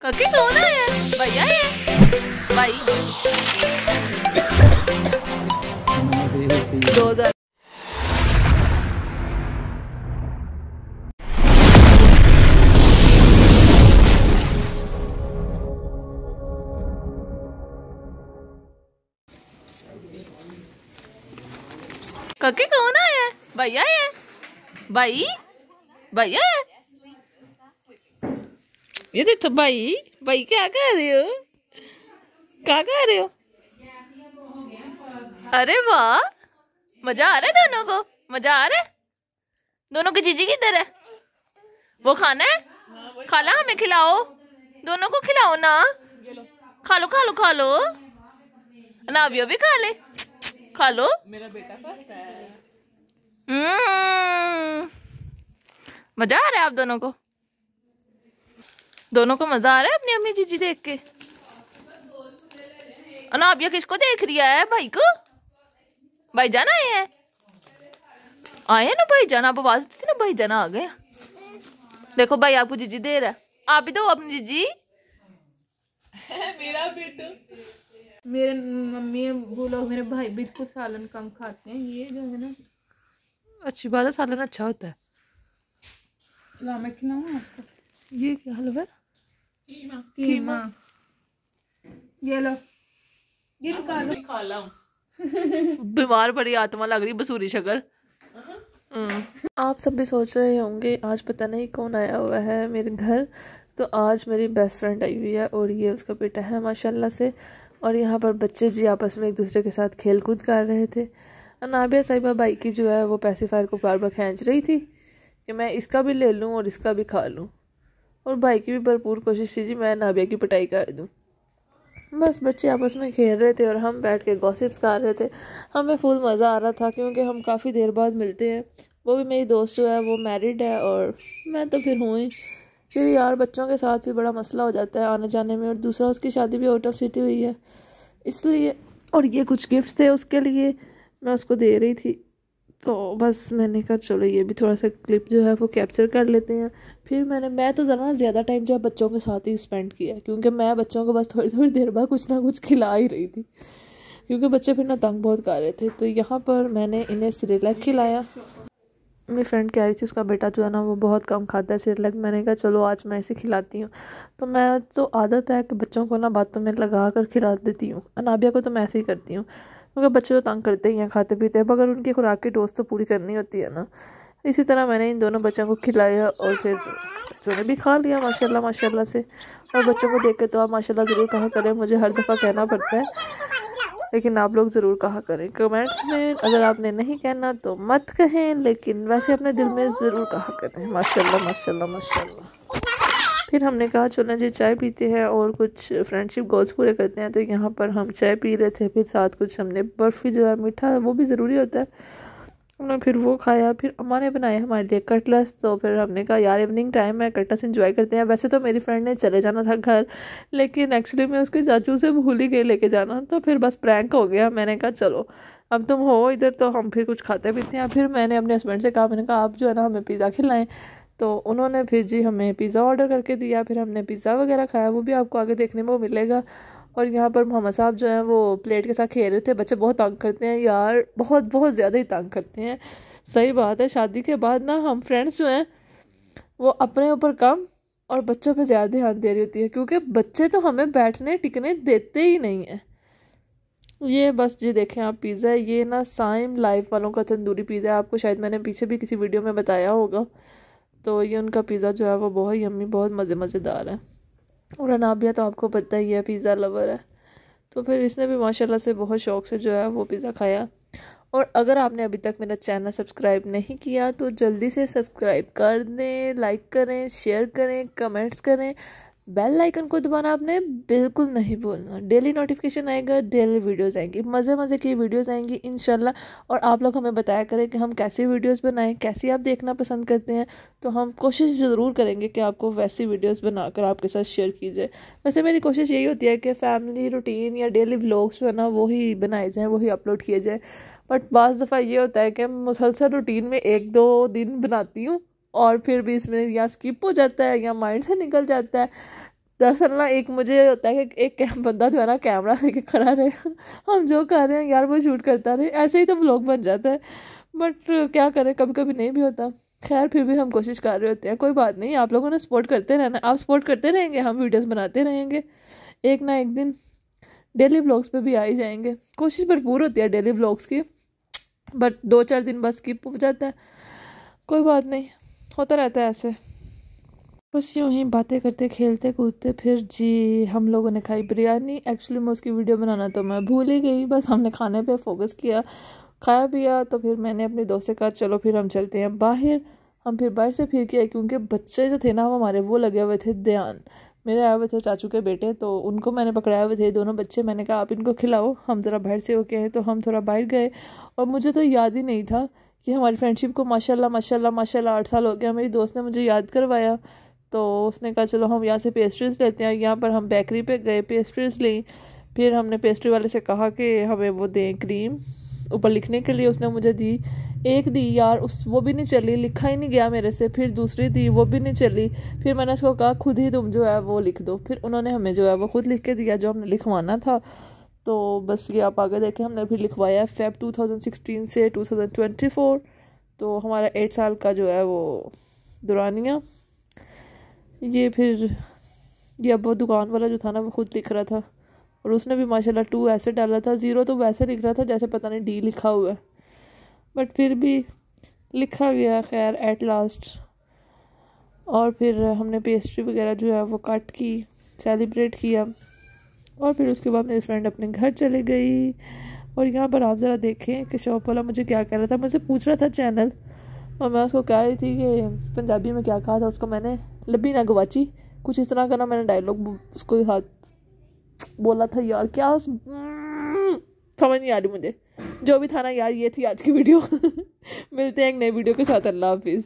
काके कौन आया है? भैया है भाई 2000 काके कौन आया है? भैया है भाई भैया है। ये देखो भाई भाई क्या कर रहे हो? क्या कर रहे हो? अरे वाह मजा आ रहा है दोनों को। मजा आ रहा है दोनों की। जीजी किधर है? वो खाना है खाला हमें खिलाओ। दोनों को खिलाओ ना। खा लो खा लो खा लो ना। अभी भी खा ले खा लो। मेरा बेटा फर्स्ट है। मजा आ रहा है आप दोनों को। दोनों को मजा आ रहा है अपनी अम्मी जीजी देख के। अनाबिया किसको देख रही है? भाई को। भाई जाना आए हैं ना। भाई जाना आप आवाज थी ना। भाई जाना आ गए। देखो भाई आपको जीजी दे रहा है। आप ही दो अपनी जीजी। मेरा बेटा मेरे मम्मी वो लोग मेरे भाई भी कुछ सालन कम खाते हैं। ये जो है ना अच्छी बात है। सालन अच्छा होता है। मैं खिलाऊं आपको? ये क्या हलवा है? कीमा। ये लो ये निकालो। खा लो। बीमार पड़ी आत्मा लग रही बसूरी शक्ल। आप सब भी सोच रहे होंगे आज पता नहीं कौन आया हुआ है मेरे घर। तो आज मेरी बेस्ट फ्रेंड आई हुई है और ये उसका बेटा है माशाल्लाह से। और यहाँ पर बच्चे जी आपस में एक दूसरे के साथ खेल कूद कर रहे थे। अनाबिया साहिबा भाई की जो है वो पैसिफायर को बार बार खींच रही थी कि मैं इसका भी ले लूँ और इसका भी खा लूँ। और भाई की भी भरपूर कोशिश थी जी मैं नाबिया की पिटाई कर दूँ। बस बच्चे आपस में खेल रहे थे और हम बैठ के गॉसिप्स कर रहे थे। हमें फुल मज़ा आ रहा था क्योंकि हम काफ़ी देर बाद मिलते हैं। वो भी मेरी दोस्त जो है वो मैरिड है और मैं तो फिर हूँ ही। फिर यार बच्चों के साथ भी बड़ा मसला हो जाता है आने जाने में। और दूसरा उसकी शादी भी आउट ऑफ सिटी हुई है इसलिए। और ये कुछ गिफ्ट्स थे उसके लिए मैं उसको दे रही थी। तो बस मैंने कहा चलो ये भी थोड़ा सा क्लिप जो है वो कैप्चर कर लेते हैं। फिर मैं तो ज़्यादा टाइम जो है बच्चों के साथ ही स्पेंड किया क्योंकि मैं बच्चों को बस थोड़ी थोड़ी देर बाद कुछ ना कुछ खिला ही रही थी क्योंकि बच्चे फिर ना तंग बहुत कर रहे थे। तो यहाँ पर मैंने इन्हें सिरेलैक खिलाया। मेरी फ्रेंड कह रही थी उसका बेटा जो है ना वो बहुत कम खाता है सिरेलैक। मैंने कहा चलो आज मैं इसे खिलाती हूँ। तो मैं तो आदत है कि बच्चों को ना बातों में लगा कर खिला देती हूँ। अनाबिया को तो मैं ऐसे ही करती हूँ क्योंकि बच्चे तो तंग करते ही हैं खाते पीते हैं मगर उनकी खुराक की डोज तो पूरी करनी होती है ना। इसी तरह मैंने इन दोनों बच्चों को खिलाया और फिर बच्चों ने भी खा लिया माशाल्लाह माशाल्लाह से। और बच्चों को देख के तो आप माशाल्लाह ज़रूर कहा करें। मुझे हर दफ़ा कहना पड़ता है लेकिन आप लोग ज़रूर कहा करें कमेंट्स में। अगर आपने नहीं कहना तो मत कहें लेकिन वैसे अपने दिल में ज़रूर कहा करें माशाल्लाह माशाल्लाह माशाल्लाह। फिर हमने कहा चलो जी चाय पीते हैं और कुछ फ्रेंडशिप गोल्स पूरे करते हैं। तो यहाँ पर हम चाय पी रहे थे। फिर साथ कुछ हमने बर्फ़ी जो है मीठा वो भी ज़रूरी होता है हमने फिर वो खाया। फिर अम्मा ने बनाए हमारे लिए कटलेट्स। तो फिर हमने कहा यार इवनिंग टाइम है कटलेट्स एंजॉय करते हैं। वैसे तो मेरी फ्रेंड ने चले जाना था घर लेकिन एक्चुअली मैं उसके चाचू से भूल ही गई लेके जाना। तो फिर बस प्रैंक हो गया। मैंने कहा चलो अब तुम हो इधर तो हम फिर कुछ खाते पीते हैं। फिर मैंने अपने हस्बैंड से कहा मैंने कहा आप जो है ना हमें पिज़्ज़ा खिलाएं। तो उन्होंने फिर जी हमें पिज़्ज़ा ऑर्डर करके दिया। फिर हमने पिज़्ज़ा वगैरह खाया वो भी आपको आगे देखने में मिलेगा। और यहाँ पर मोहम्मद साहब जो हैं वो प्लेट के साथ खेल रहे थे। बच्चे बहुत तंग करते हैं यार बहुत बहुत ज़्यादा ही तंग करते हैं। सही बात है शादी के बाद ना हम फ्रेंड्स जो हैं वो अपने ऊपर कम और बच्चों पे ज़्यादा ध्यान दे रही होती है क्योंकि बच्चे तो हमें बैठने टिकने देते ही नहीं हैं। ये बस जी देखें आप पिज़्ज़ा ये ना साइम लाइफ वालों का तंदूरी पिज़्ज़ा है। आपको शायद मैंने पीछे भी किसी वीडियो में बताया होगा। तो ये उनका पिज़्ज़ा जो है वो बहुत यम्मी बहुत मज़ेदार है। और अनाबिया तो आपको पता ही है पिज़्ज़ा लवर है। तो फिर इसने भी माशाल्लाह से बहुत शौक़ से जो है वो पिज़्ज़ा खाया। और अगर आपने अभी तक मेरा चैनल सब्सक्राइब नहीं किया तो जल्दी से सब्सक्राइब कर दें। लाइक करें शेयर करें कमेंट्स करें। बेल आइकन को दबाना आपने बिल्कुल नहीं भूलना। डेली नोटिफिकेशन आएगा डेली वीडियोस आएंगी मज़े की वीडियोस आएंगी इंशाल्लाह। और आप लोग हमें बताया करें कि हम कैसी वीडियोस बनाएं कैसी आप देखना पसंद करते हैं। तो हम कोशिश ज़रूर करेंगे कि आपको वैसी वीडियोस बनाकर आपके साथ शेयर की जाए। वैसे मेरी कोशिश यही होती है कि फैमिली रूटीन या डेली व्लॉग्स जो है ना वही बनाए जाएँ वही अपलोड किए जाए। बट बाज़ दफ़ा ये होता है कि मुसलसल रूटीन में 1-2 दिन बनाती हूँ और फिर भी इसमें या स्किप हो जाता है या माइंड से निकल जाता है। दरअसल ना एक मुझे ये होता है कि एक बंदा जो है ना कैमरा लेके खड़ा रहे, हम जो कर रहे हैं यार वो शूट करता रहे, ऐसे ही तो व्लॉग बन जाता है। बट क्या करें, कभी कभी नहीं भी होता। खैर फिर भी हम कोशिश कर रहे होते हैं, कोई बात नहीं, आप लोगों ने सपोर्ट करते रहना, आप सपोर्ट करते रहेंगे, हम वीडियोस बनाते रहेंगे, एक ना एक दिन डेली व्लॉग्स पे भी आ ही जाएंगे। कोशिश भरपूर होती है डेली व्लॉग्स की, बट 2-4 दिन बस स्किप हो जाता है, कोई बात नहीं, होता रहता है ऐसे। बस यूँ ही बातें करते खेलते कूदते फिर जी हम लोगों ने खाई बिरयानी। एक्चुअली मैं उसकी वीडियो बनाना तो मैं भूल ही गई, बस हमने खाने पे फोकस किया, खाया पिया। तो फिर मैंने अपने दोस्त से कहा चलो फिर हम चलते हैं बाहर। हम फिर बाहर से फिर किया, क्योंकि बच्चे जो थे ना वो हमारे वो लगे हुए थे ध्यान, मेरे आए हुए थे चाचू के बेटे, तो उनको मैंने पकड़ाए हुए थे दोनों बच्चे। मैंने कहा आप इनको खिलाओ, हम ज़रा बाहर से होके आए। तो हम थोड़ा बाहर गए और मुझे तो याद ही नहीं था कि हमारी फ्रेंडशिप को माशाल्लाह माशाल्लाह माशाल्लाह 8 साल हो गया। मेरी दोस्त ने मुझे याद करवाया, तो उसने कहा चलो हम यहाँ से पेस्ट्रीज़ लेते हैं। यहाँ पर हम बेकरी पे गए, पेस्ट्रीज़ ली। फिर हमने पेस्ट्री वाले से कहा कि हमें वो दें क्रीम ऊपर लिखने के लिए, उसने मुझे दी, एक दी यार उस वो भी नहीं चली, लिखा ही नहीं गया मेरे से। फिर दूसरी दी, वो भी नहीं चली। फिर मैंने उसको कहा खुद ही तुम जो है वो लिख दो। फिर उन्होंने हमें जो है वो खुद लिख के दिया जो हमने लिखवाना था। तो बस ये आप आगे देखें, हमने फिर लिखवाया फेब 2016 से 2024। तो हमारा 8 साल का जो है वो दुरानिया। ये फिर ये अब वो दुकान वाला जो था ना वो खुद लिख रहा था, और उसने भी माशाल्लाह 2 ऐसे डाला था, 0 तो वैसे लिख रहा था जैसे पता नहीं D लिखा हुआ है, बट फिर भी लिखा गया खैर एट लास्ट। और फिर हमने पेस्ट्री वगैरह जो है वो कट की, सेलिब्रेट किया, और फिर उसके बाद मेरी फ्रेंड अपने घर चली गई। और यहाँ पर आप ज़रा देखें कि शॉप वाला मुझे क्या कह रहा था, मुझसे पूछ रहा था चैनल, और मैं उसको कह रही थी कि पंजाबी में क्या कहा था उसको मैंने, लब्बी ना गवाची, कुछ इस तरह का ना मैंने डायलॉग उसको हाथ बोला था यार, क्या समझ नहीं आ रही मुझे, जो भी था ना यार। ये थी आज की वीडियो। मिलते हैं एक नई वीडियो के साथ, अल्लाह हाफिज़।